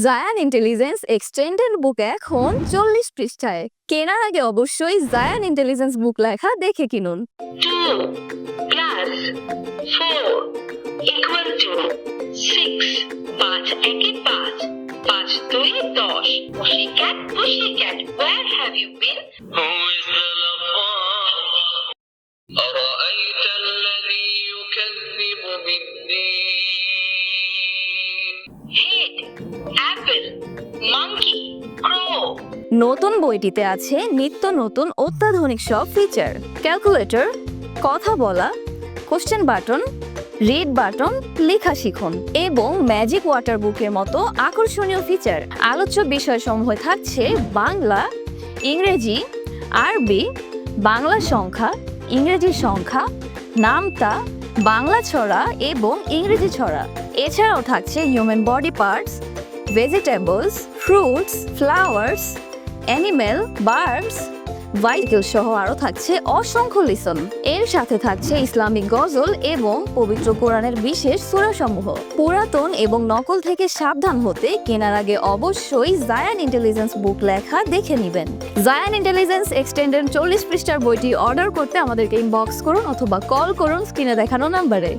Zayan intelligence extended বুক এখন 40 পৃষ্ঠায়। কেনার আগে অবশ্যই জায়ান ইন্টেলিজেন্স বুক লেখা দেখে কিনুন। 2 plus 4 equal to 6 5 একে 5 5 2 10 pussycat where have you been who is the lover أرأيت الذي يكذب بالدين head apple monkey crow নতুন বইটিতে আছে নিত্য নতুন অত্যাধুনিক সব ফিচার, ক্যালকুলেটর, কথা বলা, কোশ্চেন বাটন, রিড বাটন, লেখা শিখুন এবং ম্যাজিক ওয়াটার বুকের মতো আকর্ষণীয় ফিচার। আলোচ্য বিষয়সমূহে থাকছে বাংলা, ইংরেজি, আরবি, বাংলা সংখ্যা, ইংরেজি সংখ্যা, নামতা, বাংলা ছড়া এবং ইংরেজি ছড়া। এছাড়াও থাকছে human body parts, vegetables, fruits, flowers, animal, birds, vehicle সহ আরও থাকছে অসংখ্য লিসন। এর সাথে থাকছে ইসলামিক গজল এবং পবিত্র কোরআনের বিশেষ সূরাসমূহ। পুরাতন এবং নকল থেকে সাবধান হতে কেনার আগে অবশ্যই জায়ান ইন্টেলিজেন্স বুক লেখা দেখে নেবেন। জায়ান ইন্টেলিজেন্স এক্সটেন্ডেড 40 পৃষ্ঠার বইটি অর্ডার করতে আমাদেরকে ইনবক্স করুন অথবা কল করুন স্ক্রিনে দেখানো নাম্বারে।